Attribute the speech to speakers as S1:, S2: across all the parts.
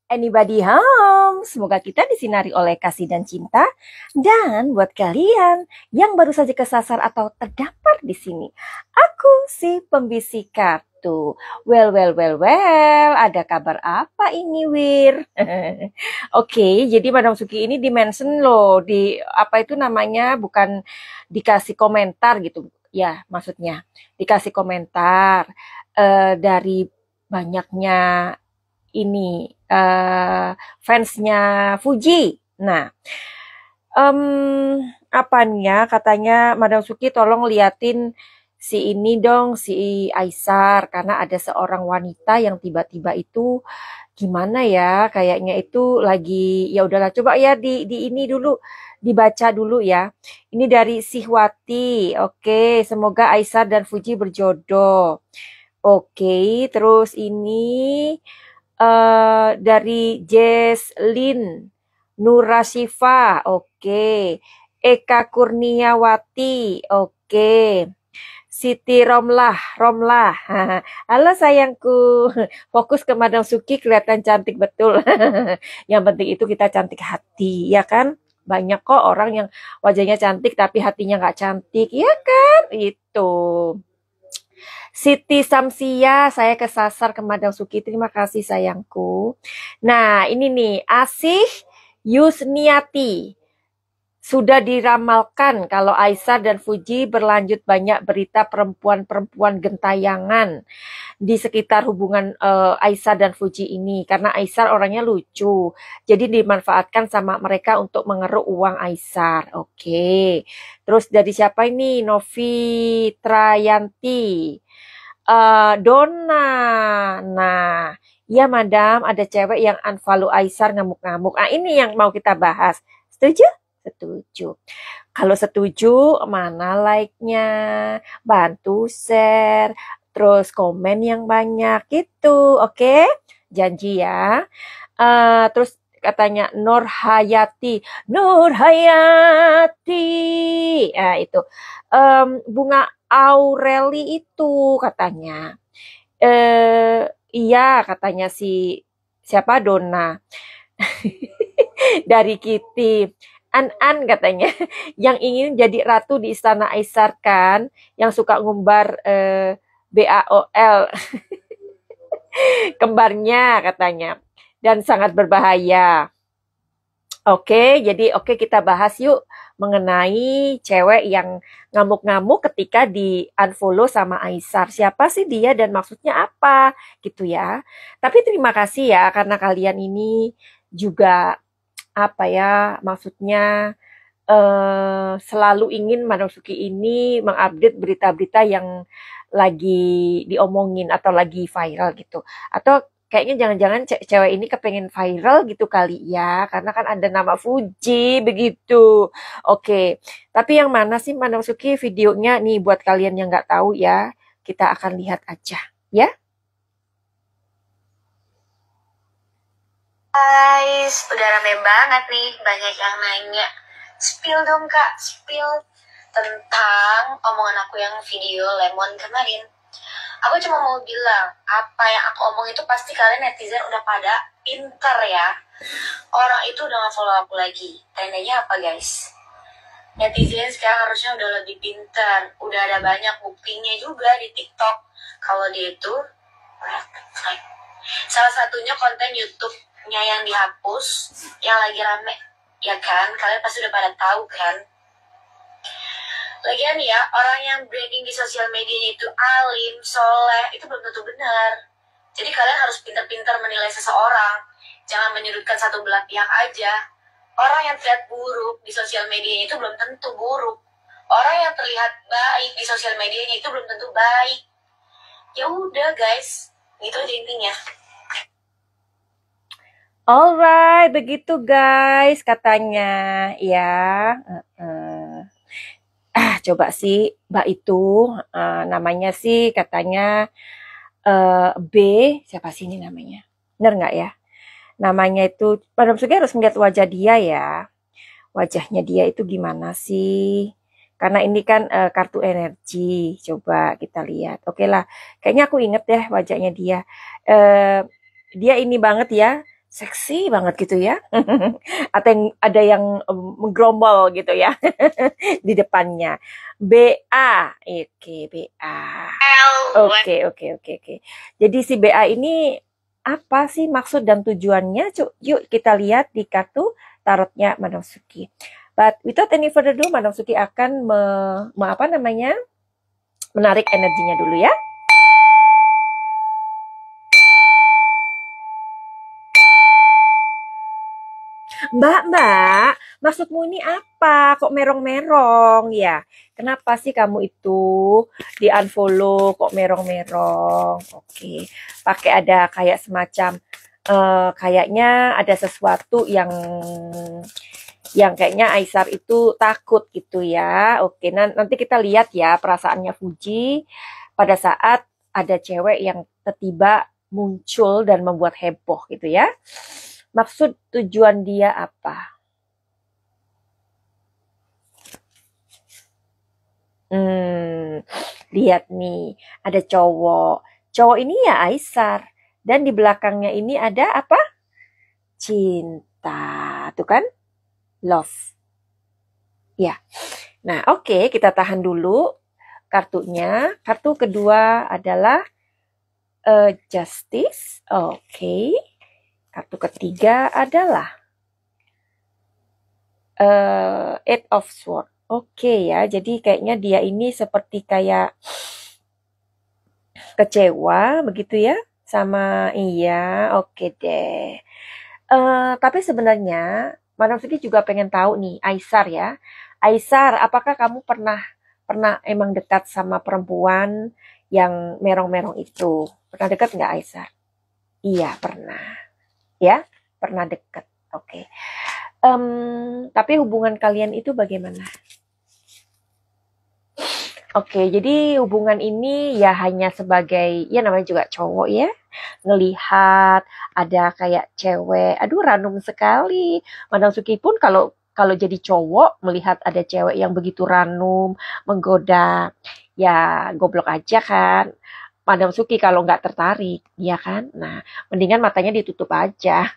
S1: Anybody home? Semoga kita disinari oleh kasih dan cinta. Dan buat kalian yang baru saja kesasar atau terdampar di sini, aku si pembisik kartu. Well, ada kabar apa ini, Wir? Oke, jadi Madam Suki ini di-mention loh, di apa itu namanya, bukan dikasih komentar gitu. Ya, maksudnya dikasih komentar dari banyaknya ini fansnya Fuji. Nah, apa nih ya? Katanya Madam Suki tolong liatin si ini dong, si Aisar, karena ada seorang wanita yang tiba-tiba itu gimana ya? Kayaknya itu lagi ya udahlah coba ya di ini dulu dibaca dulu ya. Ini dari Sihwati. Oke, semoga Aisar dan Fuji berjodoh. Oke, terus ini dari Jesslyn Nurashifa, oke. Eka Kurniawati, oke. Siti Romlah. Halo sayangku, fokus ke Madam Suki kelihatan cantik betul. Yang penting itu kita cantik hati, ya kan? Banyak kok orang yang wajahnya cantik tapi hatinya nggak cantik, ya kan? Itu. Siti Samsia, saya kesasar ke Madam Suki. Terima kasih sayangku. Nah, ini nih, Asih Yusniati. Sudah diramalkan kalau Aisyah dan Fuji berlanjut banyak berita perempuan-perempuan gentayangan di sekitar hubungan Aisyah dan Fuji ini. Karena Aisyah orangnya lucu. Jadi dimanfaatkan sama mereka untuk mengeruk uang Aisyah. Oke. Terus dari siapa ini? Novi Trayanti. Donna. Nah, ya madam, ada cewek yang unfollow Aisyah ngamuk-ngamuk. Ah, ini yang mau kita bahas. Setuju? Setuju. Kalau setuju, mana like-nya? Bantu share, terus komen yang banyak gitu. Oke? Janji ya. Terus katanya Nur Hayati. Nah, itu. Bunga Aureli itu katanya. Iya katanya si siapa Donna dari Kitty. An katanya yang ingin jadi ratu di istana Aisar kan, yang suka ngumbar BAOL kembarnya katanya dan sangat berbahaya. Oke, jadi oke kita bahas yuk mengenai cewek yang ngamuk-ngamuk ketika di unfollow sama Aisar. Siapa sih dia dan maksudnya apa gitu ya. Tapi terima kasih ya karena kalian ini juga apa ya maksudnya selalu ingin Madam Suki ini mengupdate berita-berita yang lagi diomongin atau lagi viral gitu. Atau kayaknya jangan-jangan cewek ini kepengen viral gitu kali ya, karena kan ada nama Fuji begitu. Oke, tapi yang mana sih Madam Suki videonya nih buat kalian yang nggak tahu ya, kita akan lihat aja ya.
S2: Guys, udah rame banget nih, banyak yang nanya. Spill dong kak, spill tentang omongan aku yang video lemon kemarin. Aku cuma mau bilang, apa yang aku omong itu pasti kalian netizen udah pada pinter ya. Orang itu udah nge-follow aku lagi. Tandanya apa guys? Netizen sekarang harusnya udah lebih pinter. Udah ada banyak buktinya juga di TikTok. Kalau dia itu salah satunya konten YouTube-nya yang dihapus, yang lagi rame. Ya kan, kalian pasti udah pada tahu kan. Lagian ya, orang yang branding di sosial medianya itu alim, soleh, itu belum tentu benar. Jadi kalian harus pintar-pintar menilai seseorang. Jangan menyudutkan satu belah pihak aja. Orang yang terlihat buruk di sosial medianya itu belum tentu buruk. Orang yang terlihat baik di sosial medianya itu belum tentu baik. Ya udah guys, gitu aja intinya.
S1: Alright, begitu guys katanya ya. Coba sih Mbak itu namanya sih katanya B, siapa sih ini namanya? Bener nggak ya? Namanya itu, Madam Sugi harus melihat wajah dia ya. Wajahnya dia itu gimana sih? Karena ini kan kartu energi. Coba kita lihat. Oke lah, kayaknya aku inget deh wajahnya dia. Dia ini banget ya, seksi banget gitu ya. Atau yang ada yang menggerombol gitu ya di depannya. BA. Oke, BA. Oke. Jadi si BA ini apa sih maksud dan tujuannya? Yuk kita lihat di kartu tarotnya Madam Suki. But without any further ado, Madam Suki akan menarik energinya dulu ya. Mbak, maksudmu ini apa? Kok merong-merong ya? Kenapa sih kamu itu di-unfollow kok merong-merong? Oke, pakai ada kayak semacam kayaknya ada sesuatu yang kayaknya Aisar itu takut gitu ya. Oke, nanti kita lihat ya perasaannya Fuji pada saat ada cewek yang tiba-tiba muncul dan membuat heboh gitu ya. Maksud tujuan dia apa? Lihat nih, ada cowok. Cowok ini ya Aisar. Dan di belakangnya ini ada apa? Cinta. Tuh kan? Love. Ya. Nah, oke, kita tahan dulu kartunya. Kartu kedua adalah Justice. Oke. Kartu ketiga adalah Eight of Swords. Oke ya, jadi kayaknya dia ini seperti kayak kecewa begitu ya sama iya. Oke deh. Tapi sebenarnya Madam Suki juga pengen tahu nih, Aisar ya. Aisar, apakah kamu pernah emang dekat sama perempuan yang merong-merong itu? Pernah dekat nggak Aisar? Iya, pernah. Ya, pernah dekat. Oke. Tapi hubungan kalian itu bagaimana? Oke, jadi hubungan ini ya hanya sebagai, ya namanya juga cowok ya, ngelihat ada kayak cewek, aduh ranum sekali. Madam Suki pun kalau jadi cowok melihat ada cewek yang begitu ranum, menggoda, ya goblok aja kan. Madam Suki kalau nggak tertarik, ya kan? Nah, mendingan matanya ditutup aja.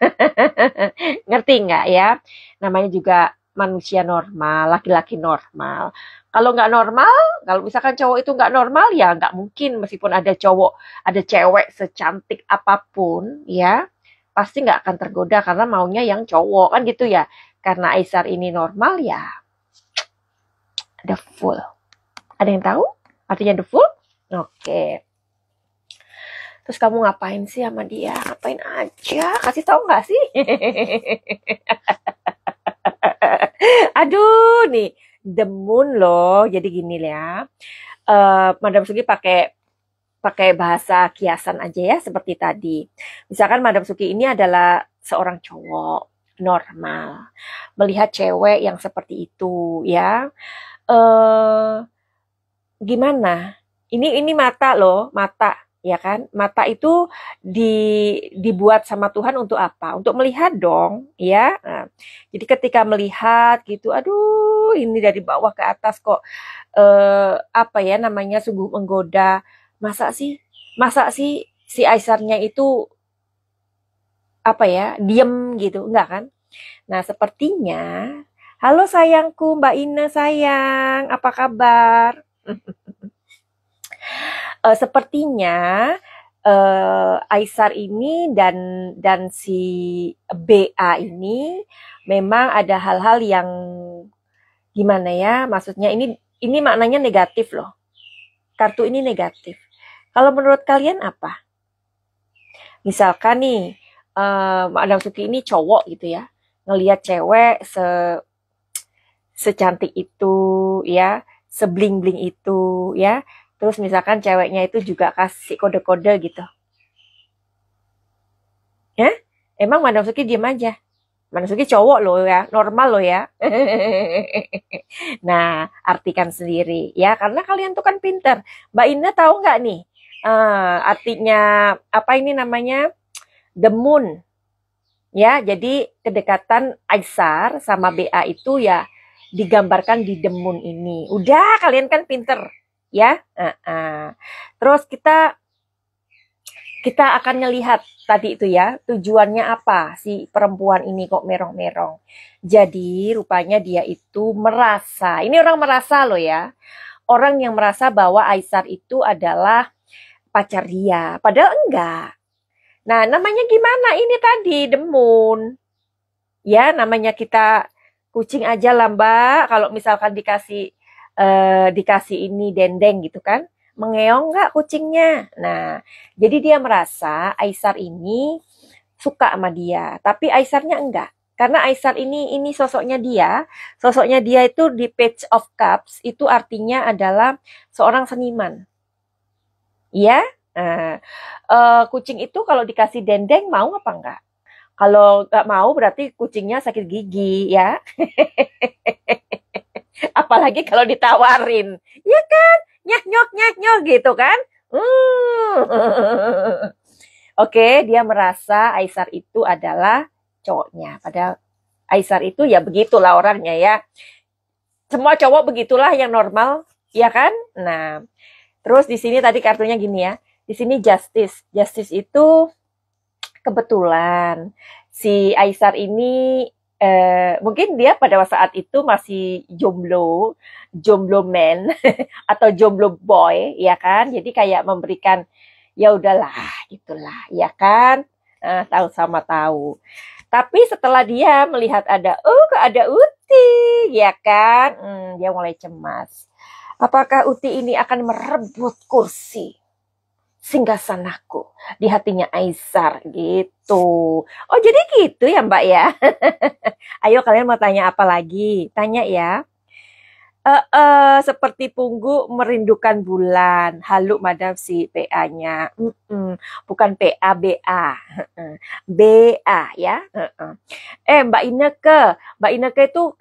S1: Ngerti nggak ya? Namanya juga manusia normal, laki-laki normal. Kalau nggak normal, kalau misalkan cowok itu nggak normal, ya nggak mungkin meskipun ada cowok, ada cewek secantik apapun, ya pasti nggak akan tergoda karena maunya yang cowok kan gitu ya. Karena Aisar ini normal ya, the full. Ada yang tahu artinya the full? Oke. Terus kamu ngapain sih sama dia? Ngapain aja? Kasih tahu nggak sih? Aduh nih, the moon loh. Jadi gini ya. Madam Suki pakai bahasa kiasan aja ya seperti tadi. Misalkan Madam Suki ini adalah seorang cowok normal melihat cewek yang seperti itu ya. Gimana? Ini mata loh, mata. Ya kan, mata itu dibuat sama Tuhan untuk apa? Untuk melihat dong, ya. Nah, jadi ketika melihat gitu, aduh, ini dari bawah ke atas kok apa ya namanya sungguh menggoda. Masa sih si Aisarnya itu apa ya diem gitu, enggak kan? Nah sepertinya, halo sayangku, Mbak Ina sayang, apa kabar? Sepertinya Aisar ini dan si BA ini memang ada hal-hal yang gimana ya, maksudnya ini maknanya negatif loh. Kartu ini negatif. Kalau menurut kalian apa? Misalkan nih, Madam Suki ini cowok gitu ya, ngelihat cewek secantik itu ya, sebling-bling itu ya. Terus misalkan ceweknya itu juga kasih kode-kode gitu. Ya? Emang Madam Suki diem aja. Madam Suki cowok loh ya, normal loh ya. Nah, artikan sendiri ya, karena kalian tuh kan pinter. Mbak Ina tahu nggak nih? Artinya apa ini namanya? The Moon. Ya, jadi kedekatan Aisar sama BA itu ya digambarkan di The Moon ini. Udah, kalian kan pinter. Ya, terus kita kita akan ngelihat tadi itu ya, tujuannya apa si perempuan ini kok merong-merong. Jadi rupanya dia itu merasa, ini orang merasa loh ya, orang yang merasa bahwa Aisar itu adalah pacar dia, padahal enggak. Nah, namanya gimana ini tadi, demun. Ya, namanya kita kucing aja lah Mbak, kalau misalkan dikasih ini dendeng gitu kan, mengeong nggak kucingnya. Nah, jadi dia merasa Aisar ini suka sama dia, tapi Aisarnya enggak. Karena Aisar ini sosoknya dia itu di Page of Cups itu artinya adalah seorang seniman. Ya, nah, kucing itu kalau dikasih dendeng mau apa enggak? Kalau nggak mau berarti kucingnya sakit gigi ya. Apalagi kalau ditawarin, ya kan? Nyok nyok gitu kan? Oke, dia merasa Aisar itu adalah cowoknya. Padahal Aisar itu ya begitulah orangnya ya. Semua cowok begitulah yang normal, ya kan? Nah, terus di sini tadi kartunya gini ya. Di sini Justice. Justice itu kebetulan si Aisar ini mungkin dia pada saat itu masih jomblo man atau jomblo boy, ya kan? Jadi kayak memberikan ya udahlah, gitulah, ya kan? Tahu sama tahu. Tapi setelah dia melihat kok ada Uti, ya kan? Dia mulai cemas. Apakah Uti ini akan merebut kursi singgasanaku di hatinya Aisar gitu. Oh jadi gitu ya Mbak ya. Ayo kalian mau tanya apa lagi? Tanya ya. Seperti Punggu merindukan bulan. Halu madam si PA-nya. Bukan PA, BA. BA ya. Mbak Ineke itu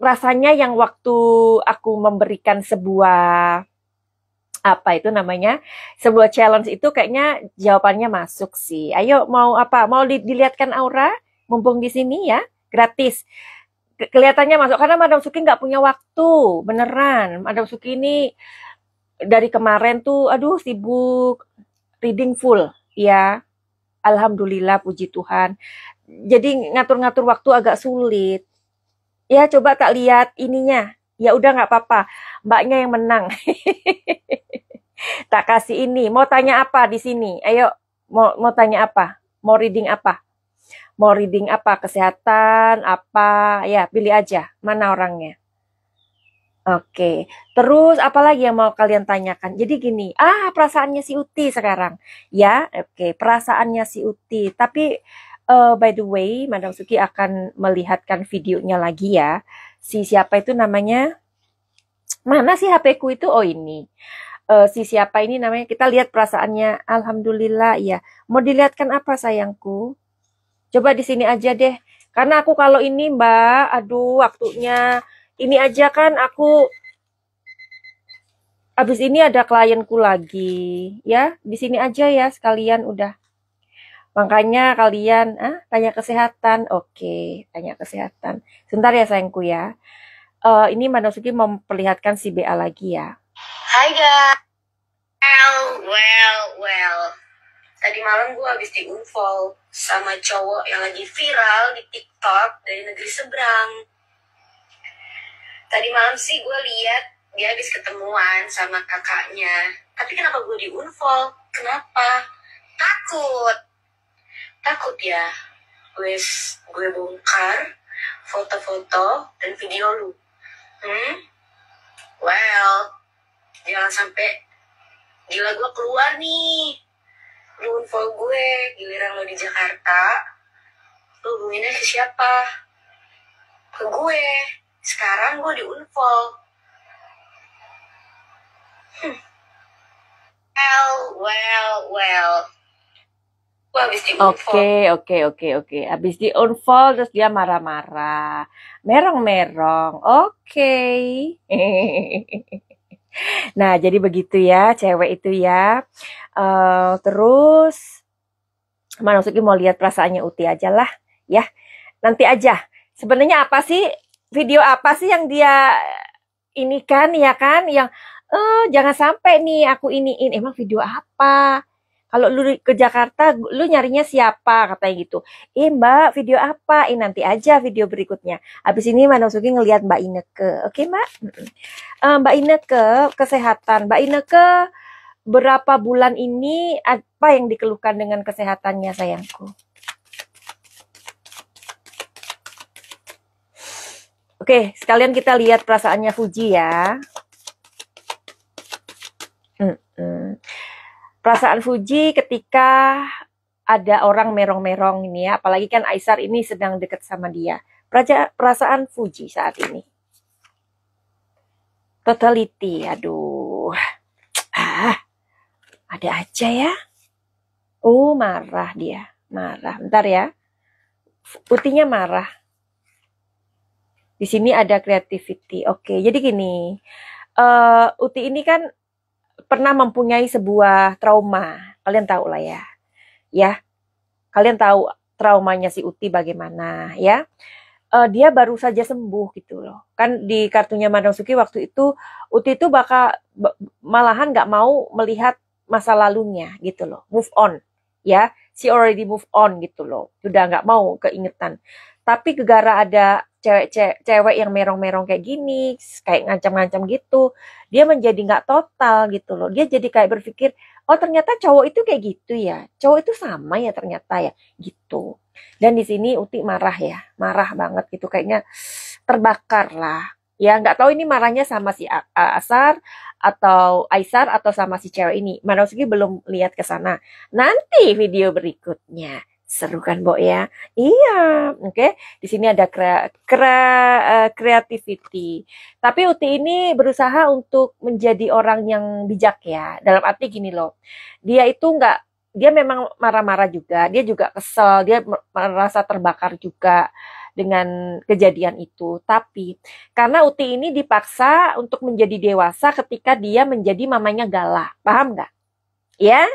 S1: rasanya yang waktu aku memberikan sebuah apa itu namanya, sebuah challenge itu kayaknya jawabannya masuk sih. Ayo mau apa? Mau dilihatkan aura? Mumpung di sini ya, gratis. Kelihatannya masuk karena Madam Suki nggak punya waktu, beneran. Madam Suki ini dari kemarin tuh, aduh sibuk reading full, ya. Alhamdulillah, puji Tuhan. Jadi ngatur-ngatur waktu agak sulit. Ya coba tak lihat ininya. Ya udah nggak apa-apa, mbaknya yang menang. Tak kasih ini. Mau tanya apa di sini? Ayo, mau tanya apa? Mau reading apa? Mau reading apa? Kesehatan, apa? Ya, pilih aja. Mana orangnya? Oke. Terus apa lagi yang mau kalian tanyakan? Jadi gini, perasaannya si Uti sekarang. Ya, oke. Perasaannya si Uti. Tapi, by the way, Madam Suki akan melihatkan videonya lagi ya. Si siapa itu namanya? Mana sih HP ku itu? Oh ini. Si siapa ini namanya? Kita lihat perasaannya. Alhamdulillah ya. Mau dilihatkan apa sayangku? Coba di sini aja deh. Karena aku kalau ini Mbak, aduh waktunya. Ini aja kan aku abis ini ada klienku lagi. Ya, di sini aja ya sekalian udah. Makanya kalian tanya kesehatan. Oke, tanya kesehatan. Sebentar ya sayangku ya. Ini Mbak Nosuki memperlihatkan si BA lagi ya.
S2: Hai guys. Well. Tadi malam gue habis di-unfollow sama cowok yang lagi viral di TikTok dari negeri seberang. Tadi malam sih gue lihat dia habis ketemuan sama kakaknya. Tapi kenapa gue di-unfollow? Kenapa? Takut ya. Gue bongkar foto-foto dan video lu. Well, jangan sampai gila gue keluar nih. Lu unfollow gue, giliran lo di Jakarta, lu hubunginnya ke siapa? Ke gue. Sekarang gue di-unfollow. Well. Gue habis di-unfollow.
S1: Oke. Habis di-unfollow terus dia marah-marah. Merong-merong. Oke. Nah, jadi begitu ya, cewek itu ya. Terus, Mana Suki mau lihat perasaannya Uti aja lah, ya. Nanti aja. Sebenarnya apa sih, video apa sih yang dia ini kan, ya kan? Yang, jangan sampai nih aku iniin. Emang video apa? Kalau lu ke Jakarta, lu nyarinya siapa? Katanya gitu. Mbak, video apa? Nanti aja video berikutnya. Habis ini Madam Suki ngelihat Mbak Ineke. Oke, Mbak? Mbak Ineke, kesehatan. Mbak Ineke, berapa bulan ini apa yang dikeluhkan dengan kesehatannya, sayangku? Oke, sekalian kita lihat perasaannya Fuji ya. Perasaan Fuji ketika ada orang merong-merong ini ya, apalagi kan Aisar ini sedang dekat sama dia. Perasaan Fuji saat ini. Totality, aduh. Ada aja ya. Oh, marah dia. Marah. Bentar ya. Utinya marah. Di sini ada creativity. Oke, jadi gini. Uti ini kan pernah mempunyai sebuah trauma. Kalian tahu lah ya. Ya, kalian tahu traumanya si Uti bagaimana ya. Dia baru saja sembuh gitu loh. Kan di kartunya Madam Suki waktu itu, Uti itu malahan nggak mau melihat masa lalunya gitu loh. Move on ya. She already move on gitu loh. Sudah nggak mau keingetan. Tapi gegara ada cewek yang merong-merong kayak gini, kayak ngancam-ngancam gitu, dia menjadi nggak total gitu loh. Dia jadi kayak berpikir, oh ternyata cowok itu kayak gitu ya, cowok itu sama ya ternyata ya, gitu. Dan di sini Uti marah ya, marah banget gitu, kayaknya terbakar lah. Ya nggak tahu ini marahnya sama si Asar atau Aisar atau sama si cewek ini. Madam Suki belum lihat ke sana. Nanti video berikutnya. Seru kan, Bo ya? Iya, oke. Di sini ada creativity. Tapi Uti ini berusaha untuk menjadi orang yang bijak ya. Dalam arti gini loh, dia itu dia memang marah-marah juga. Dia juga kesel, dia merasa terbakar juga dengan kejadian itu. Tapi karena Uti ini dipaksa untuk menjadi dewasa ketika dia menjadi mamanya Gala. Paham nggak? Ya,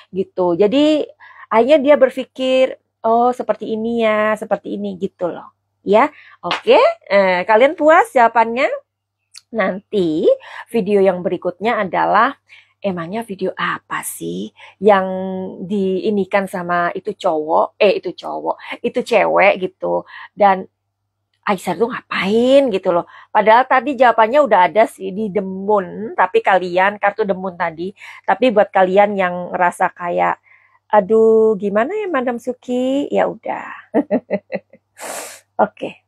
S1: gitu. Jadi akhirnya dia berpikir, oh seperti ini ya, seperti ini gitu loh. Ya, oke. Kalian puas jawabannya? Nanti video yang berikutnya adalah, emangnya video apa sih yang diinikan sama itu cewek gitu. Dan Aisyah tuh ngapain gitu loh. Padahal tadi jawabannya udah ada sih di Demun, tapi kartu Demun tadi. Tapi buat kalian yang ngerasa kayak, aduh, gimana ya Madam Suki? Ya udah. Oke.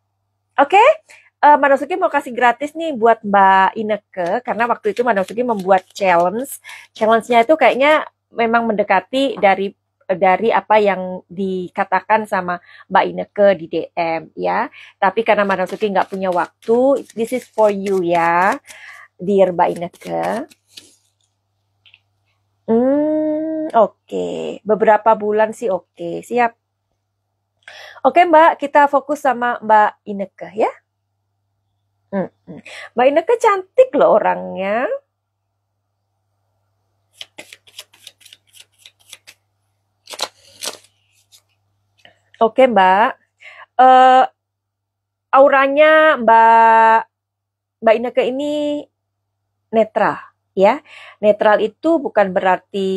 S1: Madam Suki mau kasih gratis nih buat Mbak Ineke, karena waktu itu Madam Suki membuat challenge. Challenge-nya itu kayaknya memang mendekati dari apa yang dikatakan sama Mbak Ineke di DM ya. Tapi karena Madam Suki nggak punya waktu, this is for you ya, dear Mbak Ineke. Oke. Beberapa bulan sih oke. Siap. Oke, Mbak, kita fokus sama Mbak Ineke ya. Mbak Ineke cantik loh orangnya. Oke, Mbak. Auranya Mbak Ineke ini netral ya. Netral itu bukan berarti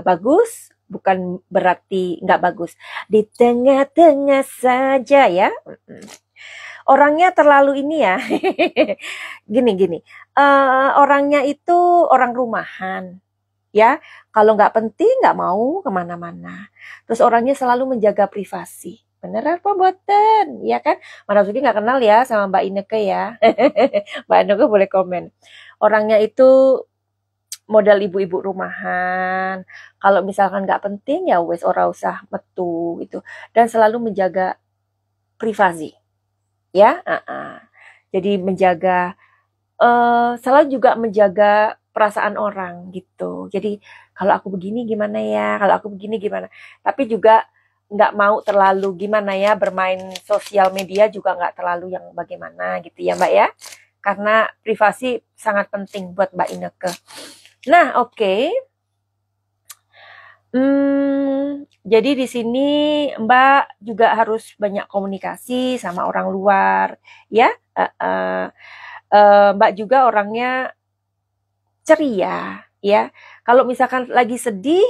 S1: bagus, bukan berarti nggak bagus. Di tengah-tengah saja ya. Orangnya terlalu ini ya. Gini. Orangnya itu orang rumahan. Ya, kalau nggak penting nggak mau kemana-mana. Terus orangnya selalu menjaga privasi. Bener apa boten? Ya kan? Madam Suki nggak kenal ya sama Mbak Ineke ya. Mbak Ineke boleh komen. Orangnya itu modal ibu-ibu rumahan. Kalau misalkan nggak penting ya wes ora usah metu gitu. Dan selalu menjaga privasi. Ya, jadi selalu juga menjaga perasaan orang gitu. Jadi kalau aku begini gimana ya, kalau aku begini gimana. Tapi juga nggak mau terlalu gimana ya, bermain sosial media juga nggak terlalu yang bagaimana gitu ya Mbak ya. Karena privasi sangat penting buat Mbak Ineke. Nah, oke. Jadi di sini Mbak juga harus banyak komunikasi sama orang luar, ya. Mbak juga orangnya ceria, ya. Kalau misalkan lagi sedih,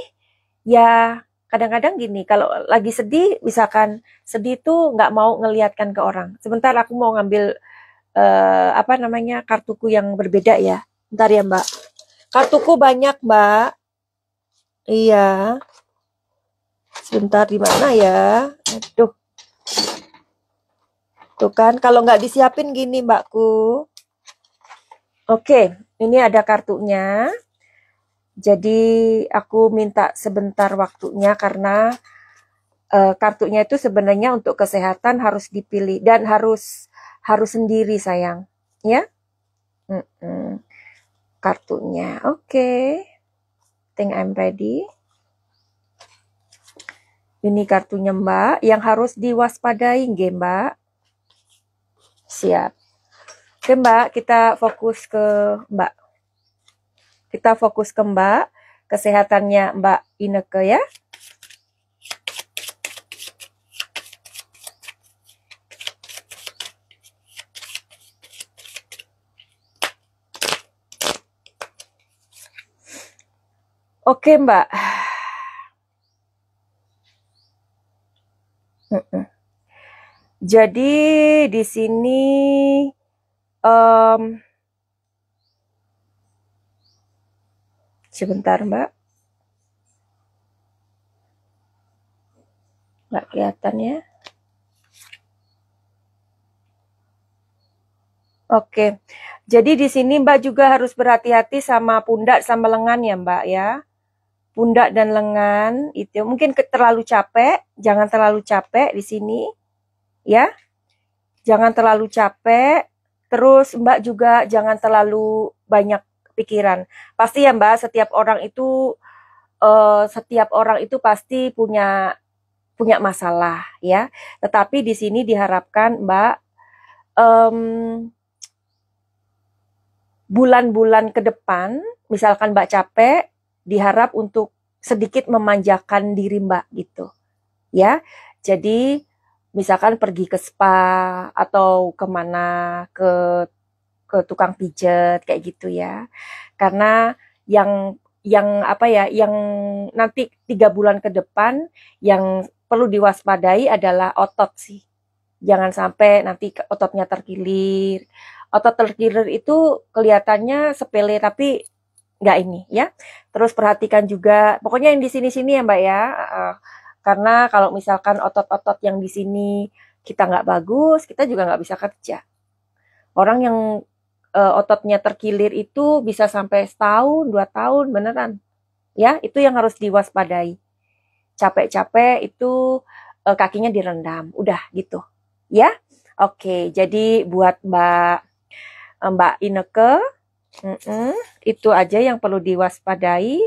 S1: ya kadang-kadang gini, kalau lagi sedih, misalkan sedih tuh nggak mau ngelihatkan ke orang. Sebentar aku mau ngambil apa namanya kartuku yang berbeda ya. Bentar ya Mbak. Kartuku banyak Mbak. Iya. Sebentar di mana ya? Aduh. Tuh kan, kalau nggak disiapin gini Mbakku. Oke, ini ada kartunya. Jadi aku minta sebentar waktunya karena kartunya itu sebenarnya untuk kesehatan harus dipilih dan harus sendiri sayang, ya. Kartunya, oke. Think I'm ready. Ini kartunya Mbak yang harus diwaspadai, nggih Mbak. Siap. Oke Mbak, kita fokus ke Mbak. Kita fokus ke Mbak, kesehatannya Mbak Ineke ya. Oke Mbak. Jadi di sini sebentar Mbak. Nggak kelihatan ya. Oke. Jadi di sini Mbak juga harus berhati-hati sama pundak sama lengan ya Mbak ya. Pundak dan lengan itu mungkin terlalu capek, jangan terlalu capek di sini ya. Jangan terlalu capek. Terus Mbak juga jangan terlalu banyak pikiran. Pasti ya Mbak, setiap orang itu pasti punya masalah ya. Tetapi di sini diharapkan Mbak bulan-bulan ke depan, misalkan Mbak capek, diharap untuk sedikit memanjakan diri Mbak gitu. Ya. Jadi misalkan pergi ke spa atau kemana ke tukang pijet kayak gitu ya. Karena yang apa ya, yang nanti 3 bulan ke depan yang perlu diwaspadai adalah otot sih. Jangan sampai nanti ototnya terkilir. Otot terkilir itu kelihatannya sepele tapi nggak ini ya. Terus perhatikan juga, pokoknya yang di sini-sini ya Mbak ya. Karena kalau misalkan otot-otot yang di sini kita nggak bagus, kita juga nggak bisa kerja. Orang yang ototnya terkilir itu bisa sampai setahun, 2 tahun, beneran. Ya, itu yang harus diwaspadai. Capek-capek itu kakinya direndam, udah gitu. Ya, oke. Jadi buat Mbak Ineke, itu aja yang perlu diwaspadai.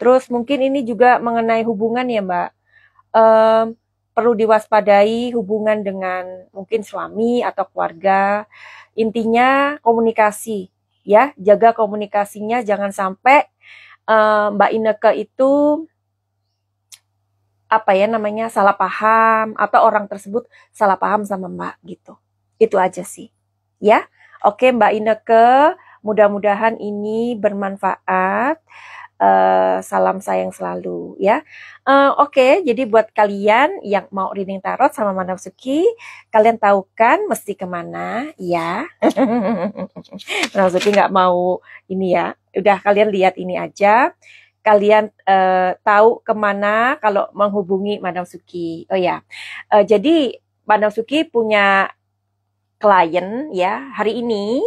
S1: Terus mungkin ini juga mengenai hubungan ya Mbak. Perlu diwaspadai hubungan dengan mungkin suami atau keluarga. Intinya komunikasi ya, jaga komunikasinya, jangan sampai Mbak Ineke itu apa ya namanya salah paham atau orang tersebut salah paham sama Mbak gitu. Itu aja sih. Ya. Oke Mbak Ineke, mudah-mudahan ini bermanfaat. Salam sayang selalu ya. Oke, jadi buat kalian yang mau reading tarot sama Madam Suki, kalian tahu kan mesti kemana ya. Madam Suki nggak mau ini ya. Udah kalian lihat ini aja. Kalian tahu kemana kalau menghubungi Madam Suki. Oh ya, jadi Madam Suki punya klien ya hari ini.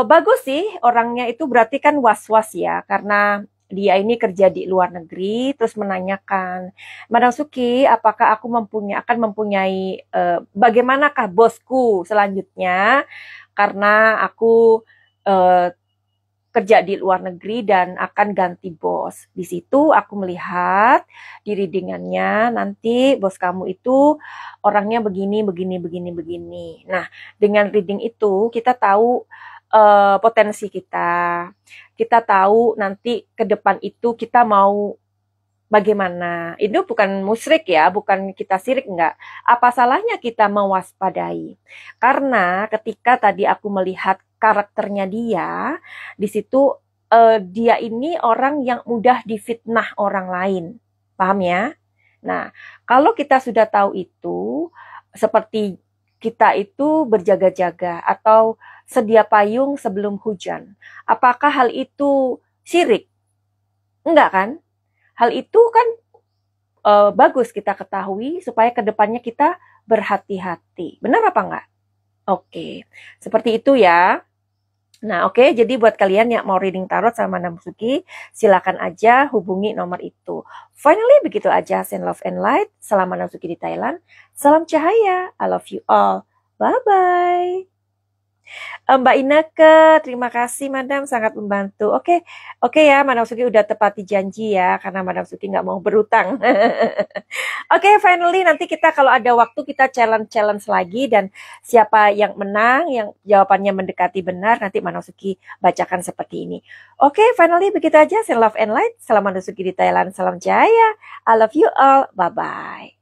S1: Bagus sih orangnya itu, berarti kan was-was ya, karena dia ini kerja di luar negeri, terus menanyakan, Madam Suki, apakah aku akan mempunyai, bagaimanakah bosku selanjutnya, karena aku kerja di luar negeri dan akan ganti bos. Di situ aku melihat di readingannya nanti bos kamu itu orangnya begini, begini, begini, begini. Nah, dengan reading itu kita tahu potensi kita. Kita tahu nanti ke depan itu kita mau bagaimana. Itu bukan musyrik ya, bukan kita sirik, enggak. Apa salahnya kita mewaspadai? Karena ketika tadi aku melihat karakternya dia, di situ dia ini orang yang mudah difitnah orang lain. Paham ya? Nah, kalau kita sudah tahu itu, seperti kita itu berjaga-jaga atau sedia payung sebelum hujan. Apakah hal itu syirik? Enggak kan? Hal itu kan bagus kita ketahui supaya kedepannya kita berhati-hati. Benar apa enggak? Oke, seperti itu ya. Nah, oke, jadi buat kalian yang mau reading tarot sama Madam Suki, silakan aja hubungi nomor itu. Finally, begitu aja. Send love and light. Salam Madam Suki di Thailand. Salam cahaya. I love you all. Bye-bye. Mbak Ineke, terima kasih Madam, sangat membantu. Oke, oke ya, Madam Suki udah tepati janji ya, karena Madam Suki nggak mau berutang. Oke, finally nanti kita kalau ada waktu kita challenge lagi dan siapa yang menang, yang jawabannya mendekati benar, nanti Madam Suki bacakan seperti ini. Oke, finally begitu aja. Send love and light. Salam Madam Suki di Thailand. Salam jaya. I love you all. Bye-bye.